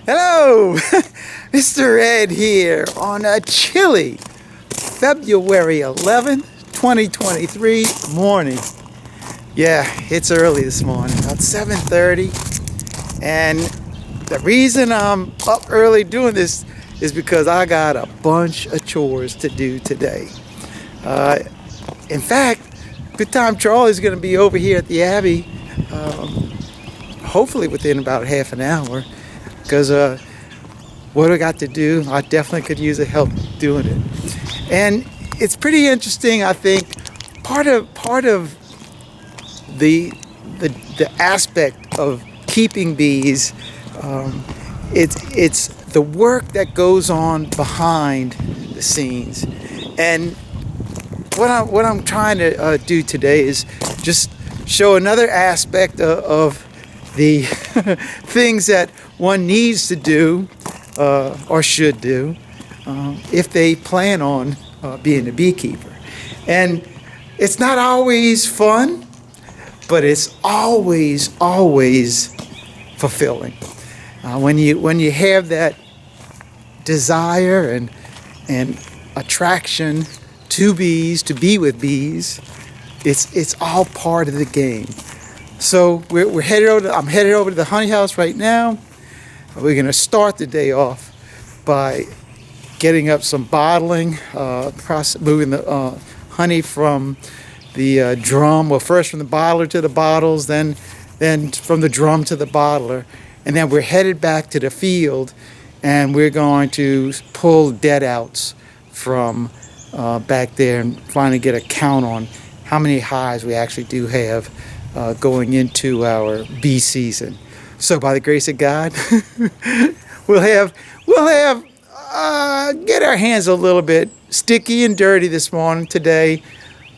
Hello, Mr. Ed here on a chilly February 11th, 2023 morning. Yeah, it's early this morning, about 7:30, and the reason I'm up early doing this is because I got a bunch of chores to do today. In fact, Good Time Charlie's going to be over here at the Abbey, hopefully within about half an hour. Because what I got to do, I definitely could use a help doing it. And it's pretty interesting, I think. Part of the aspect of keeping bees, it's the work that goes on behind the scenes. And what I'm trying to do today is just show another aspect of the things that one needs to do or should do if they plan on being a beekeeper. And it's not always fun, but it's always fulfilling. When you have that desire and attraction to bees, to be with bees, it's all part of the game. So we're headed over. I'm headed over to the honey house right now. We're going to start the day off by getting up some bottling, moving the honey from the drum. Well, first from the bottler to the bottles, then from the drum to the bottler, and then we're headed back to the field, and we're going to pull deadouts from back there and finally get a count on how many hives we actually do have going into our bee season. So by the grace of God, we'll get our hands a little bit sticky and dirty this morning today,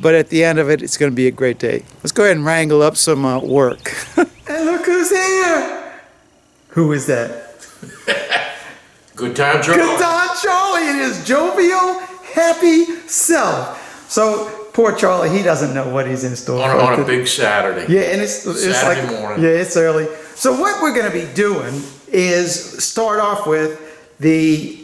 but at the end of it, it's going to be a great day. Let's go ahead and wrangle up some work. And look who's here! Who is that? Good Time Charlie. Good Time Charlie and his jovial, happy self. So poor Charlie, he doesn't know what he's in store for. On a big Saturday. Yeah, and it's Saturday like, morning. Yeah, it's early. So what we're going to be doing is start off with the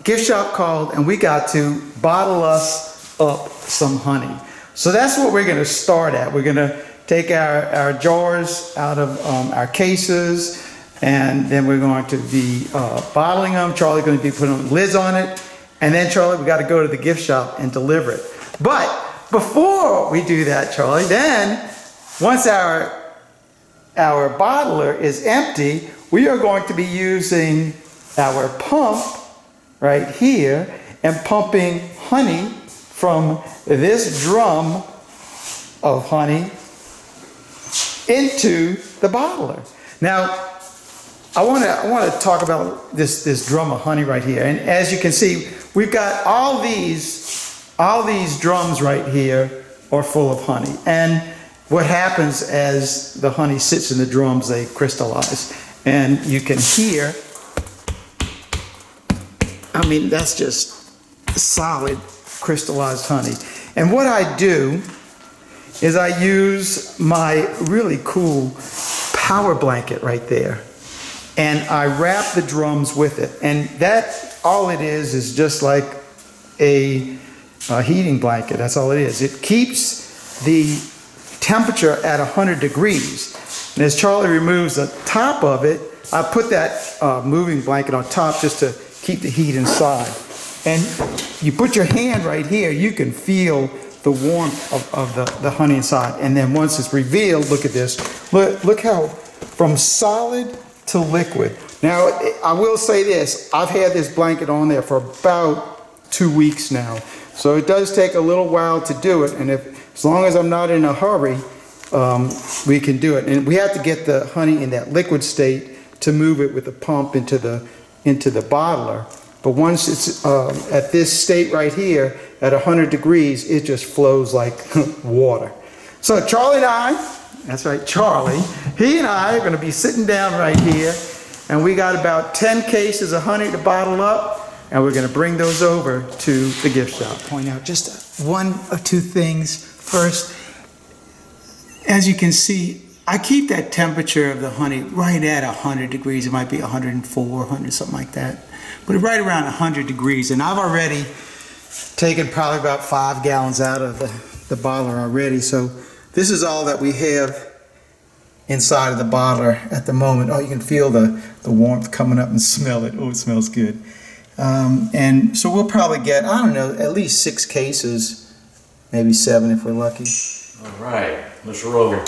gift shop called, and we got to bottle us up some honey. So that's what we're going to start at. We're going to take our jars out of our cases, and then we're going to be bottling them. Charlie's going to be putting lids on it, and then Charlie, we got to go to the gift shop and deliver it. But before we do that, Charlie, then once our bottler is empty, we are going to be using our pump right here and pumping honey from this drum of honey into the bottler. Now, I want to talk about this drum of honey right here. And as you can see, we've got all these drums right here are full of honey. And what happens as the honey sits in the drums, they crystallize. And you can hear, I mean, that's just solid crystallized honey. And what I do is I use my really cool power blanket right there. And I wrap the drums with it. And that, all it is just like a heating blanket. That's all it is. It keeps the temperature at 100 degrees. And as Charlie removes the top of it, I put that moving blanket on top just to keep the heat inside. And you put your hand right here, you can feel the warmth of the honey inside. And then once it's revealed, look at this. Look how from solid to liquid. Now, I will say this. I've had this blanket on there for about 2 weeks now. So it does take a little while to do it. And as long as I'm not in a hurry, we can do it. And we have to get the honey in that liquid state to move it with the pump into the bottler. But once it's at this state right here, at 100 degrees, it just flows like water. So Charlie and I, that's right, Charlie, he and I are going to be sitting down right here, and we got about 10 cases of honey to bottle up, and we're going to bring those over to the gift shop. Point out just one or two things. First, as you can see, I keep that temperature of the honey right at 100 degrees. It might be 104, 100, something like that. But right around 100 degrees. And I've already taken probably about 5 gallons out of the bottler already. So this is all that we have inside of the bottler at the moment. Oh, you can feel the warmth coming up and smell it. Oh, it smells good. And so we'll probably get, I don't know, at least 6 cases, maybe 7 if we're lucky. All right, let's roll.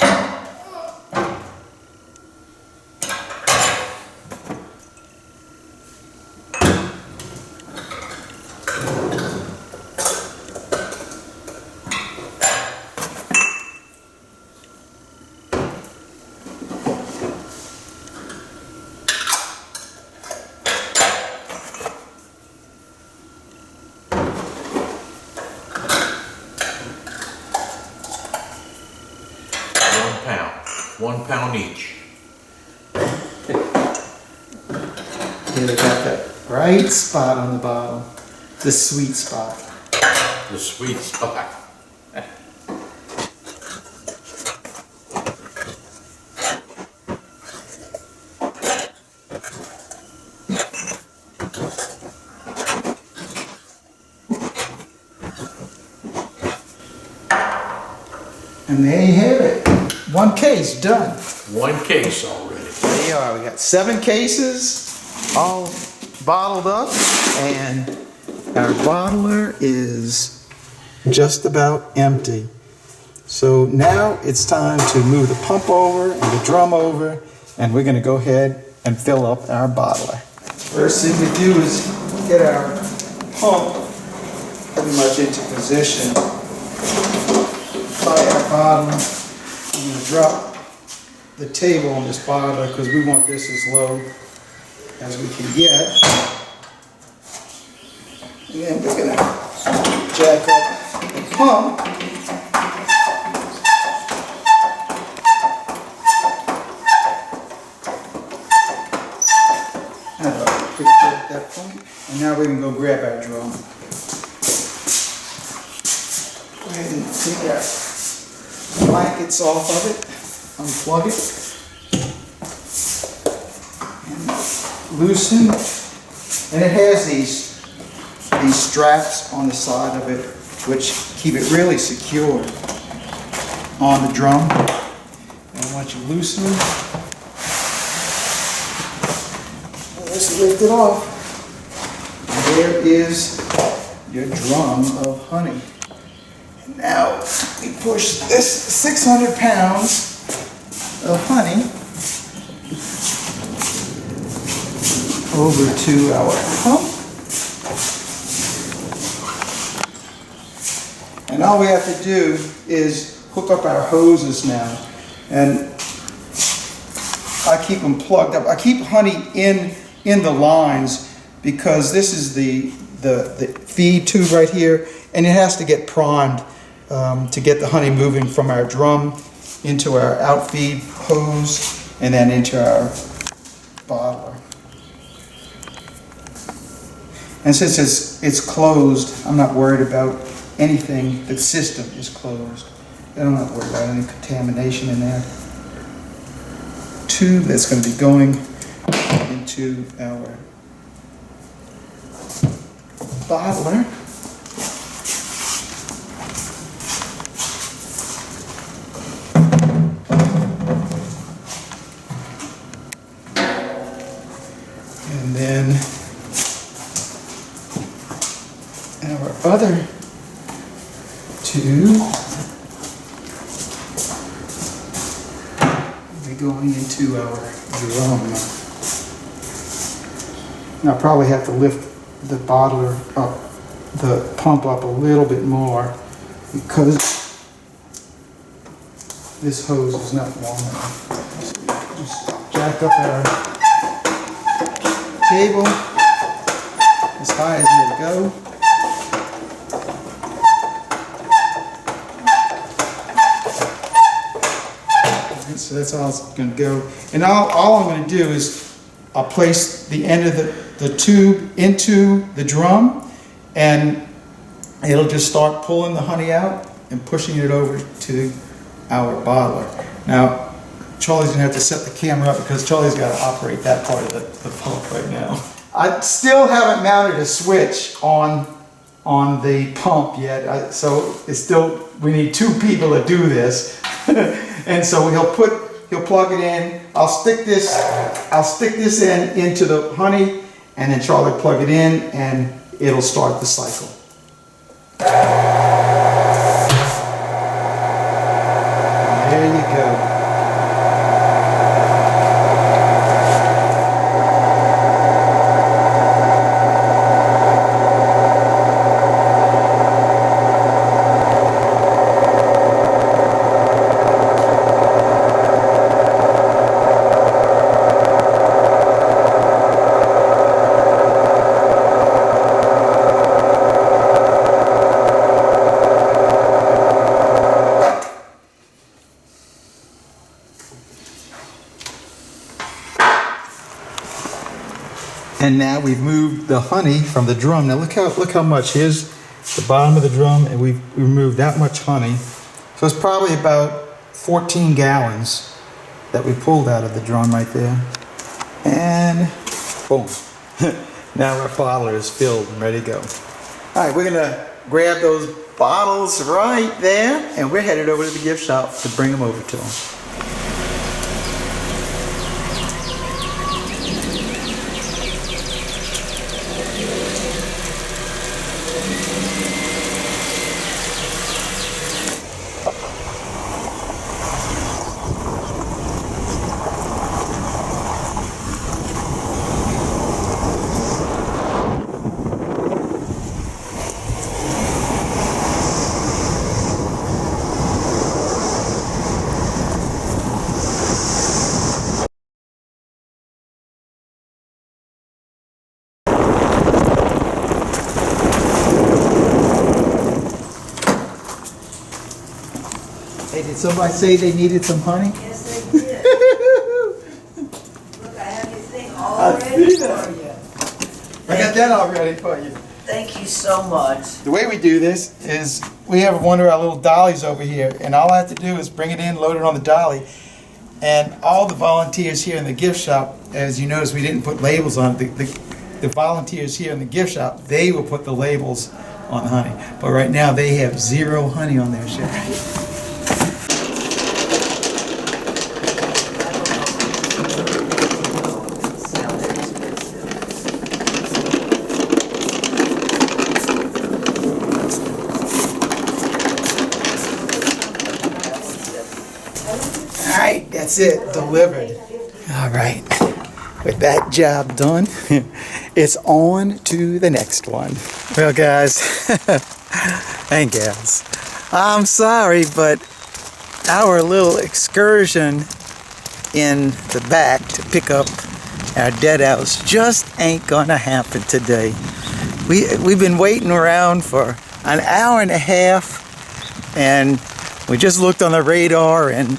£1 each. Here we got that right spot on the bottom, the sweet spot. The sweet spot. And there you have it. 1 case done. 1 case already. There you are. We got 7 cases all bottled up, and our bottler is just about empty. So now it's time to move the pump over and the drum over, and we're going to go ahead and fill up our bottler. First thing we do is get our pump pretty much into position. Apply our bottle. I'm going to drop the table on this bottler because we want this as low as we can get. And then we're going to jack up the pump. That's pretty good at that point. And now we can go grab our drum. Go ahead and take our blankets off of it, unplug it, and loosen. And it has these straps on the side of it which keep it really secure on the drum. And once you loosen them, just lift it off. And there is your drum of honey. Now we push this 600 pounds of honey over to our pump. And all we have to do is hook up our hoses now. And I keep them plugged up. I keep honey in the lines because this is the feed tube right here, and it has to get primed to get the honey moving from our drum into our outfeed hose and then into our bottler. And since it's closed, I'm not worried about anything. The system is closed. I'm not worried about any contamination in there. Tube that's going to be going into our bottler. And then our other tube will be going into our drum. Now I'll probably have to lift the bottler up, the pump up a little bit more because this hose is not long enough. So just jack up our table as high as it'll go. So that's all it's going to go. And all I'm going to do is I'll place the end of the tube into the drum, and it'll just start pulling the honey out and pushing it over to our bottler. Now, Charlie's gonna have to set the camera up because Charlie's gotta operate that part of the pump right now. I still haven't mounted a switch on the pump yet, so it's still, we need 2 people to do this. And so he'll plug it in. I'll stick this in into the honey, and then Charlie will plug it in, and it'll start the cycle. There you go. And now we've moved the honey from the drum. Now look how much. Here's the bottom of the drum, and we've removed that much honey. So it's probably about 14 gallons that we pulled out of the drum right there. And boom. Now our bottler is filled and ready to go. All right, we're gonna grab those bottles right there, and we're headed over to the gift shop to bring them over to them. Hey, did somebody say they needed some honey? Yes, they did. Look, I have your thing all ready for you. I got that all ready for you. Thank you so much. The way we do this is we have one of our little dollies over here, and all I have to do is bring it in, load it on the dolly, and all the volunteers here in the gift shop, as you notice we didn't put labels on it, the volunteers here in the gift shop, they will put the labels on the honey. But right now they have 0 honey on their shelf. Alright, that's it, delivered. Alright, with that job done, it's on to the next one. Well guys, and gals, I'm sorry, but our little excursion in the back to pick up our deadouts just ain't gonna happen today. We've been waiting around for an hour and a half, and we just looked on the radar, and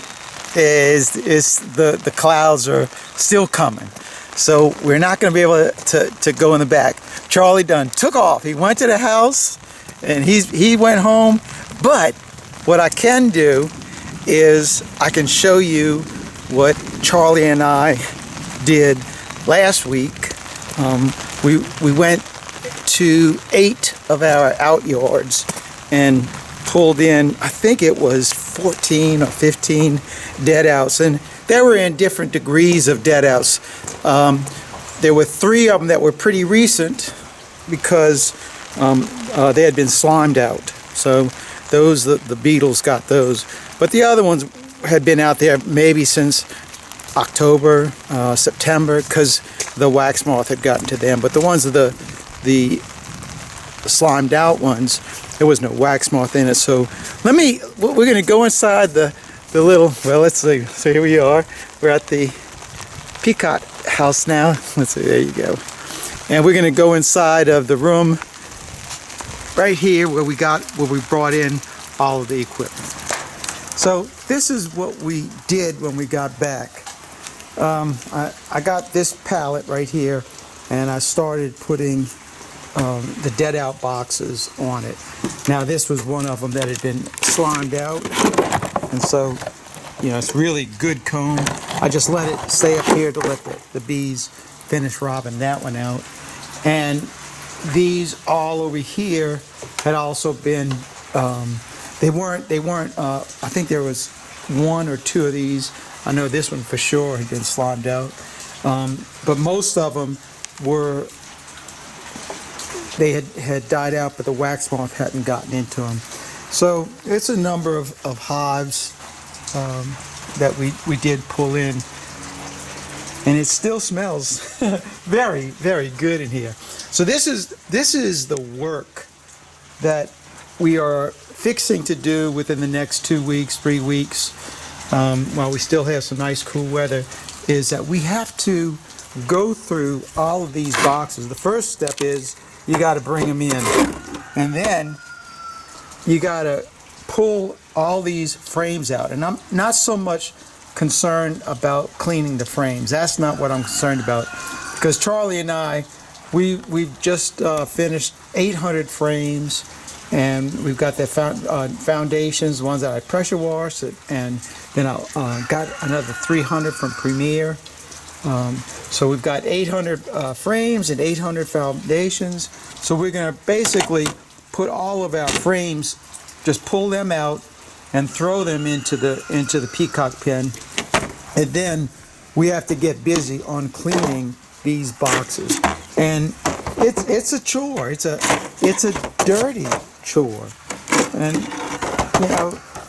the clouds are still coming. So we're not going to be able to go in the back. Charlie Dunn took off. He went to the house, and he went home. But what I can do is I can show you what Charlie and I did last week. We went to 8 of our out yards and pulled in, I think it was 14 or 15 deadouts, and they were in different degrees of deadouts. There were 3 of them that were pretty recent because they had been slimed out. So those, the beetles got those. But the other ones had been out there maybe since October, September, because the wax moth had gotten to them. But the ones of the slimed out ones, there was no wax moth in it. So we're going to go inside the little, well, let's see. So here we are. We're at the peacock house now. Let's see, there you go. And we're going to go inside of the room right here where we brought in all of the equipment. So this is what we did when we got back. I got this pallet right here, and I started putting the deadout boxes on it. Now this was one of them that had been slimed out, and so it's really good comb. I just let it stay up here to let the bees finish robbing that one out. And these all over here had also been, they weren't, I think there was one or two of these. I know this one for sure had been slimed out. But most of them they had died out, but the wax moth hadn't gotten into them. So it's a number of hives that we did pull in. And it still smells very, very good in here. So this is the work that we are fixing to do within the next 2 weeks, 3 weeks, while we still have some nice cool weather, is that we have to go through all of these boxes. The first step is you got to bring them in, and then you got to pull all these frames out. And I'm not so much concerned about cleaning the frames. That's not what I'm concerned about, because Charlie and I, we've just finished 800 frames, and we've got the foundations, the ones that I pressure washed, and then I got another 300 from Premier. So we've got 800 frames and 800 foundations. So we're going to basically put all of our frames, just pull them out and throw them into the peacock pen. And then we have to get busy on cleaning these boxes. And it's a chore. It's a dirty chore. And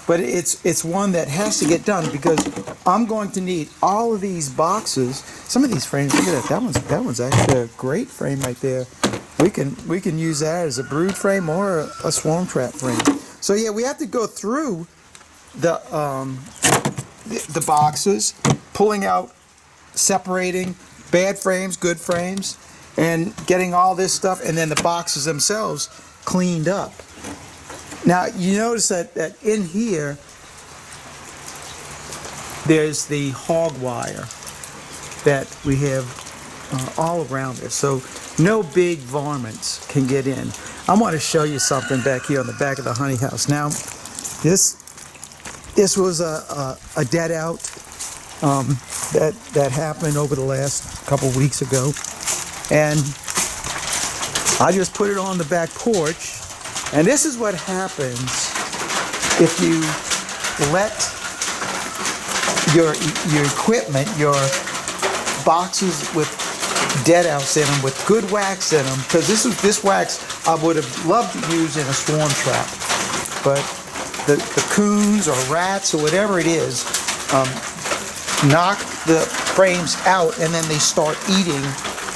but it's one that has to get done, because I'm going to need all of these boxes. Some of these frames, look at that. That one's actually a great frame right there. We can use that as a brood frame or a swarm trap frame. So yeah, we have to go through the boxes, pulling out, separating bad frames, good frames, and getting all this stuff, and then the boxes themselves cleaned up. Now, you notice that in here, there's the hog wire that we have all around this, so no big varmints can get in. I want to show you something back here on the back of the honey house. Now, this was a deadout that happened over the last couple weeks ago, and I just put it on the back porch. And this is what happens if you let your equipment, your boxes with deadouts in them, with good wax in them, because this wax I would have loved to use in a swarm trap, but the coons or rats or whatever it is knock the frames out, and then they start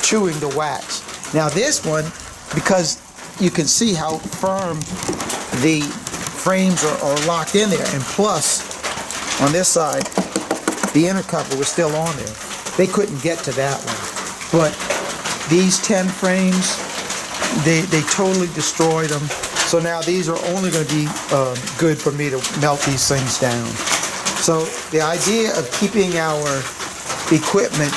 chewing the wax. Now this one, because you can see how firm the frames are locked in there, and plus on this side the inner cover was still on there. They couldn't get to that one, but these 10 frames, they totally destroyed them. So now these are only going to be good for me to melt these things down. So the idea of keeping our equipment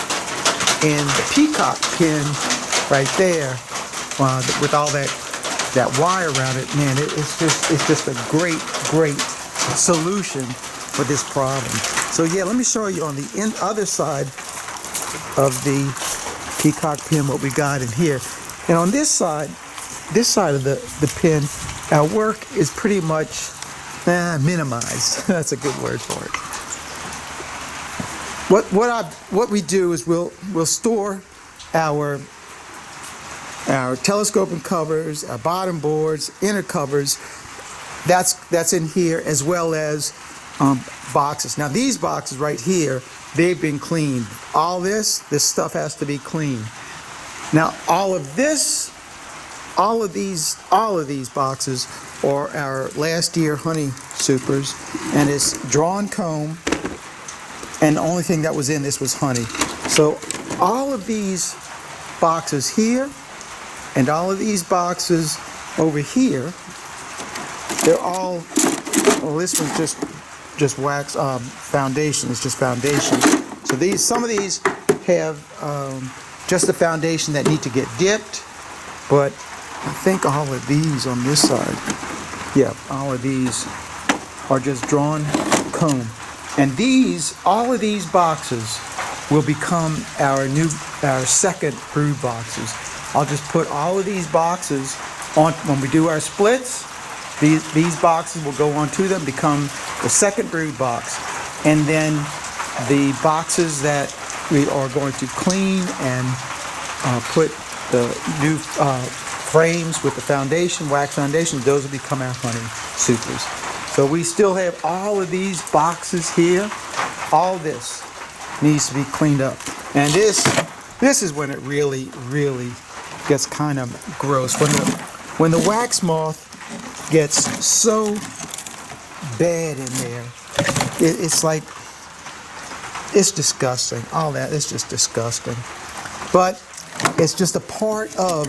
in the peacock pen right there, with all that wire around it, man, it's just a great solution for this problem. So yeah, let me show you on the other side of the peacock pin what we got in here. And on this side of the pin, our work is pretty much minimized. That's a good word for it. What we do is we'll store our telescoping covers, our bottom boards, inner covers. That's in here, as well as boxes. Now these boxes right here, they've been cleaned. All this stuff has to be cleaned. Now all of these boxes are our last year honey supers, and it's drawn comb, and the only thing that was in this was honey. So all of these boxes here and all of these boxes over here, they're all, well, this one's just wax foundation. It's just foundation. So some of these have just a foundation that need to get dipped, but I think all of these on this side, yeah, all of these are just drawn comb. And all of these boxes will become our second brood boxes. I'll just put all of these boxes on when we do our splits. These boxes will go onto them, become the second brood box. And then the boxes that we are going to clean and put the new frames with the foundation, wax foundation, those will become our honey supers. So we still have all of these boxes here. All this needs to be cleaned up. And this is when it really, really gets kind of gross. When the wax moth gets so bad in there, it's like, it's disgusting. All that, it's just disgusting. But it's just a part of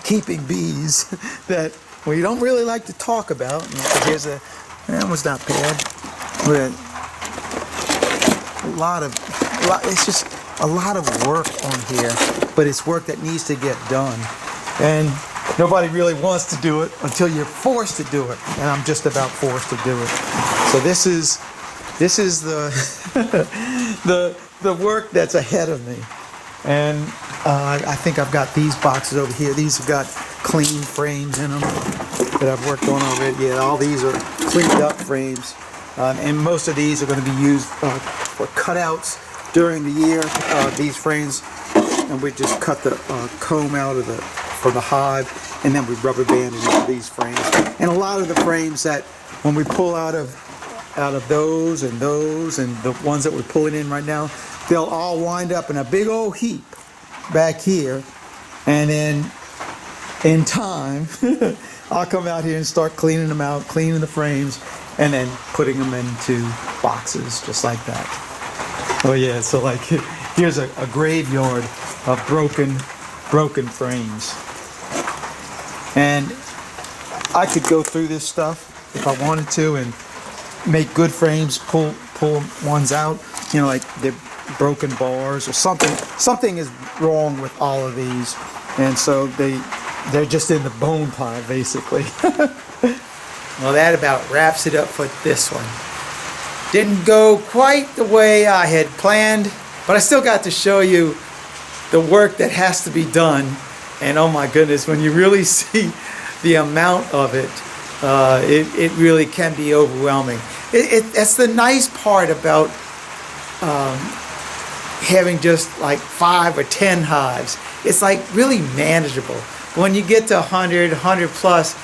keeping bees that we don't really like to talk about. Here's that one's not bad. But it's just a lot of work on here, but it's work that needs to get done. And nobody really wants to do it until you're forced to do it. And I'm just about forced to do it. So this is the the work that's ahead of me. And I think I've got these boxes over here. These have got clean frames in them that I've worked on already. Yeah, all these are cleaned up frames. And most of these are going to be used for cutouts during the year. These frames, and we just cut the comb out of from the hive, and then we rubber band it into these frames. And a lot of the frames that when we pull out of those and the ones that we're pulling in right now, they'll all wind up in a big old heap back here. And then in time, I'll come out here and start cleaning them out, cleaning the frames, and then putting them into boxes just like that. Oh yeah, so like here's a graveyard of broken frames. And I could go through this stuff if I wanted to and make good frames, pull ones out, you know, like they're broken bars or something. Something is wrong with all of these, and so they're just in the bone pile basically. Well, that about wraps it up for this one. Didn't go quite the way I had planned, but I still got to show you the work that has to be done. And oh my goodness, when you really see the amount of it, it really can be overwhelming. That's the nice part about having just like 5 or 10 hives. It's like really manageable. When you get to 100 plus,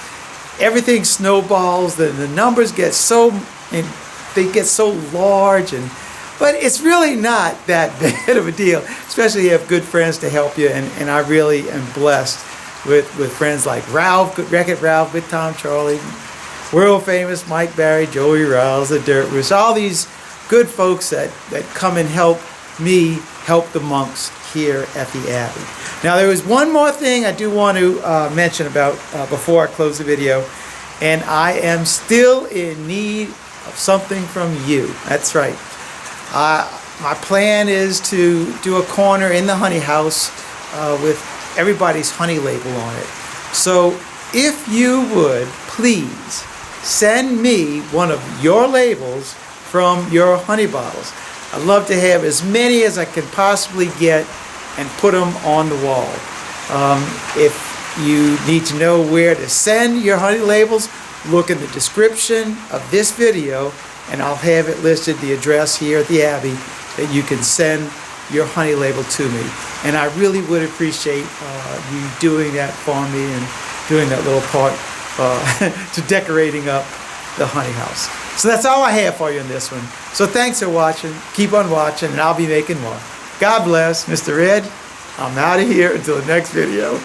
everything snowballs. The numbers get so large, but it's really not that bad of a deal. Especially if you have good friends to help you, and I really am blessed with friends like Ralph, Wreck-It Ralph, Good Tom Charlie, world famous Mike Barry, Joey Riles, the Dirt Roots, all these good folks that come and help me help the monks here at the Abbey. Now there was one more thing I do want to mention about before I close the video, and I am still in need of something from you. That's right. My plan is to do a corner in the honey house with everybody's honey label on it. So if you would please send me one of your labels from your honey bottles. I'd love to have as many as I can possibly get and put them on the wall. If you need to know where to send your honey labels, look in the description of this video, and I'll have it listed, the address here at the Abbey, that you can send your honey label to me. And I really would appreciate you doing that for me and doing that little part to decorating up the honey house. So that's all I have for you in this one. So thanks for watching. Keep on watching, and I'll be making more. God bless. Mr. Ed, I'm out of here until the next video.